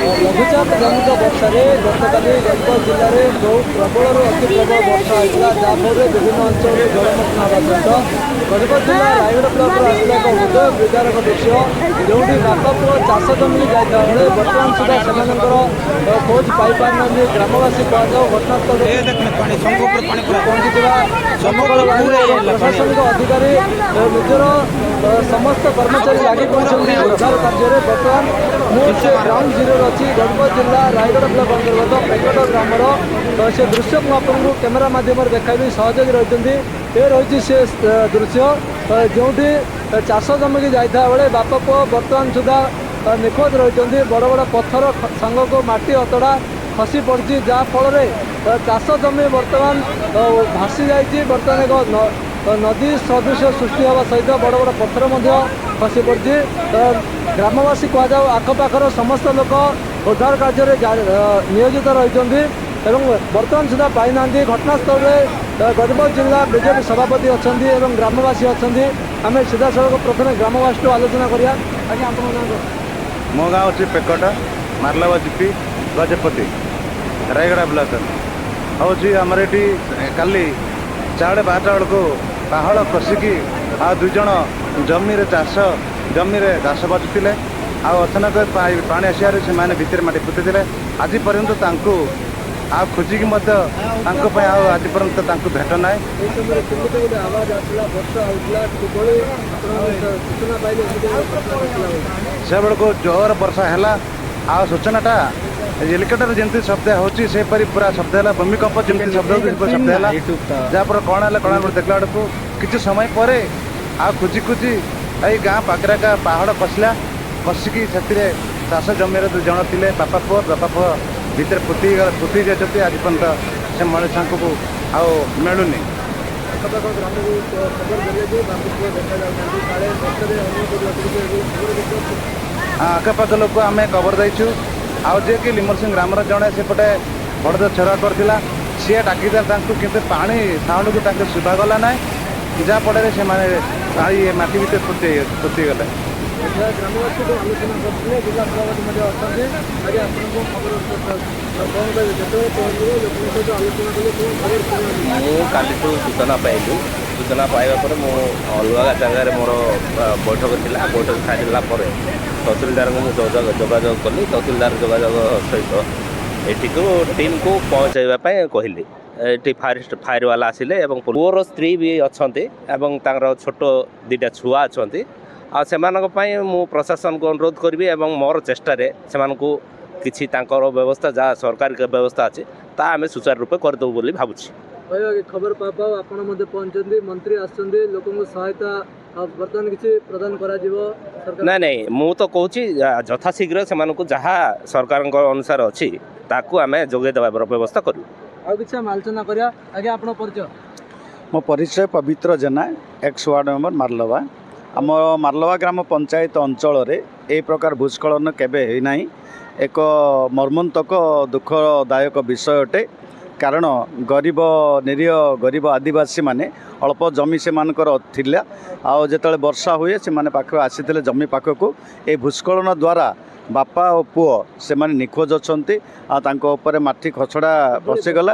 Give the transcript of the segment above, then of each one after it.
लघुचाप जनित वर्षा गतकाली गंजपत जिले में बहुत प्रबल अति प्रबल वर्षा होता जहाँफल विभिन्न अंचल जलमग्न होगा सहित गजपत जिला रायगढ़ ब्लक आसला एक हृदय विदारक दृश्य जो बापा पुओ चाष जमी जाता बेले बर्तमान सुधा से खोज पाई ग्रामवासी कहुँ घटनास्थल पहुंची प्रशासनिक अधिकारी निजर समस्त कर्मचारी लगी पड़ते उद्धार कार्य बर्तमान मुझे ग्राउंड जीरो अच्छी गजपत जिला रायगढ़ ब्लक अंतर्गत पेकट ग्रामर से दृश्य मुझे कैमेरा मध्यम देखा सहयोगी रही ये रही से दृश्य जो चाष जमिकी जाता बेले बाप पुओ बर्तमान सुधा निखोज रही बड़ बड़ पत्थर सांग को माटी अतड़ा खसी पड़ी जहाँफल चाष जमी बर्तमान भासी जाइए बर्तमान एक नदी सदृश सृष्टि होगा सहित बड़ बड़ पत्थर खसी पड़ी ग्रामवासी कहुँ आखपाखर समस्त लोक उद्धार कार्य नियोजित रही बर्तमान सुधा पाई ना घटनास्थल में गजपत जिला बीजेपी सभापति अच्छा ग्रामवासी अच्छा आम सीधा सड़क प्रथम ग्रामवासी आलोचना करिया आज्ञा मो गाँव अच्छी packet मार्लावा GP Gajapati Raigarh block हूँ आमर ये काली 12:30 बेलू पहाड़ खसिकी आ दुज जमी चाष जमी घास बाजुले अचानक पानी आसार से भितर माटी पुति आज पर्यंत आ खोजिकी आज पर्यंत भेट ना से बेलू जोर वर्षा है आ सूचनाटा हेलिकप्टर जमी शब्द होपरी पूरा शब्द है भूमिकंप जमी शब्द शब्द है जहाँपर कौन है कौन देखला बेलू किसी समय पर आ खोजी खोजी ये गाँ पाखरा का पहाड़ खसला खसिकी से चाष जमी जन थे बापा पुओ भितर पुती जाती आज पर्यटन से मनुष्य को मिलूनी आखपाख लोक आम खबर देचु आउ जे कि लिमर सिंह ग्राम जड़े सेपटे बड़ छेरा करथिला सी डाकी कि पानी साउंड को शुभागला ना जहाँफल से माटी भितर पुती गले ग्रामवासी को आलोचना करते जिला सभापति काली सूचना पाइलु सूचना पाइबा पर मु अलग जगार मोर बैठक थी बैठक सारा तहसिलदार को जोगाजोग कली तहसिलदार जोगाजोग सहित एटी को टीम को पहुँचाइवाई कहली ये फायर वाला आसिले पुअर स्त्री भी अच्छा छोट दुटा छुआ अच्छा से प्रशासन को अनुरोध करी मोर चेष्टार से किसी व्यवस्था जहाँ सरकार व्यवस्था अच्छी आम सुचारू रूपे करदेबू बोली भावुँ खबर पाओ आपण पहुंचते मंत्री आसछन्ती लोकन सहायता बर्तमान किसी प्रदान करा ना नहीं मु तो कहूँ यथाशीघ्र से जहाँ सरकार अनुसार अच्छी ताकू आम जोगे देवार व्यवस्था करूँ आलोचना करिया आगे आपण परिचय मो परिचय पवित्र जेना एक्स वार्ड मेंबर मार्लवा आम मार्लवा ग्राम पंचायत अंचल ए प्रकार भूस्खलन केबे होना एक मर्मन्तक दुखदायक विषय अटे कारण गरीब निरीह गरीब आदिवासी माने अल्प जमी से थिला आउ जेतले वर्षा हुए से माने पाख आसीथिले जमी पाखकू ए भूस्खलन द्वारा बापा और पुओ से माने निखोज अछंती आ तांको ऊपर माटी खसड़ा बसीगला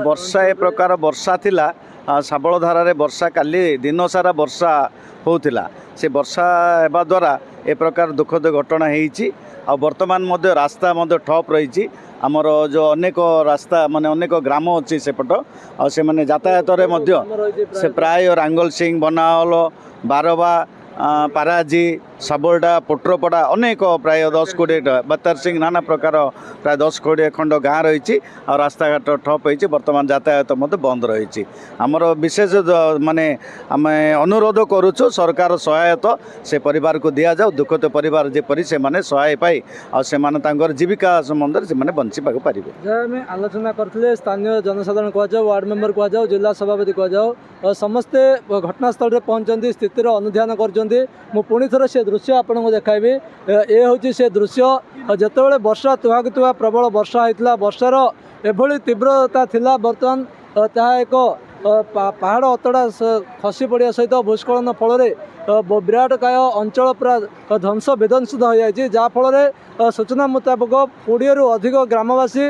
वर्षा ए प्रकार वर्षा थिला साबल धारा वर्षा काली दिन सारा वर्षा होउथिला से वर्षा हेबा द्वारा ए प्रकार दुखद घटना होईची आ वर्तमान मध्य रास्ता मध्य ठप रही आमर जो अनेक रास्ता माने अनेक ग्राम अच्छी सेपट आ से माने यातायात रे मध्य से प्राय रांगल सिंह बनावल बारवा पाराजी सबलडा पोट्रपड़ा अनेक प्राय 10-20 बत्तार सिंह नाना प्रकार प्राय 10-20 खंड गाँ रही और रास्ता घाट ठप हो बर्तमान यातायात बंद रही आमर विशेष माने आम अनुरोध करुचु सरकार सहायता से परिवार को दि जाऊ दुखद परिवार जेपरी से माने सहाय पाई और जीविका संबंध से बंचाक पारे आलोचना करते स्थानीय जनसाधारण कहुँ वार्ड मेंबर कहुँ जिला सभापति कहुँ समस्ते घटनास्थल में पहुँचती स्थितिर अनुधान कर पुणी थर से दृश्य आपन को देखाइबी ये हूँ से दृश्य जिते वर्षा तुहाक प्रबल वर्षा होता वर्षार एभली तीव्रता थिला बर्तमान ता एक पहाड़ अतड़ा खसी पड़ा सहित भूस्खलन फल विराटकाय अंचल पूरा ध्वंस विध्वंसित हो जाए जहाँफल सूचना मुताबक 20 रु अधिक ग्रामवासी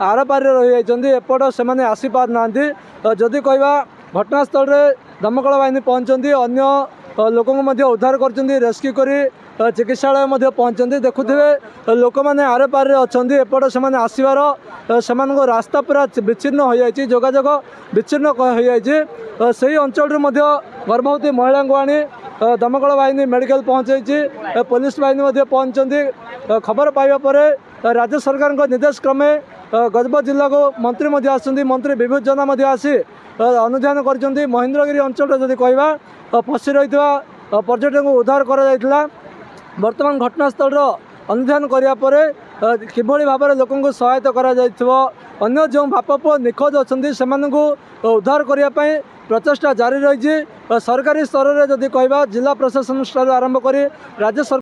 आर पार रही जाती एपट से आसी पार ना जदि कहवा घटनास्थल में दमकल बाहिनी पहुँचती अन्य लोक उद्धार कर रेस्क्यू करी चिकित्सालय पहुँचती देखुए लोक मैंने आरे पारे अच्छा एपट से आसबार से रास्ता पूरा विच्छिन्न हो जाए जोगाजोग विच्छिन्न हो जाए से ही अंचल गर्भवती महिला को आनी दमकल बाहिनी मेडिकल पहुँचाई पुलिस बाहिनी पहुँचती खबर पाइबा पर राज्य सरकार निर्देश क्रमे गजपत जिला को मंत्री आसुँच मंत्री विभूत जना आसी अनुधान कर महेंद्रगिरी अंचल जदि कहवा फसी रही पर्यटक को उद्धार कर वर्तमान घटनास्थल अनुधान करापर किभली भाव में लोक सहायता कर जो बाप पुओ निखोज अच्छा से उद्धार करने प्रचेषा जारी रही सरकारी स्तर में जदि कहवा जिला प्रशासन स्तर आरंभ कर राज्य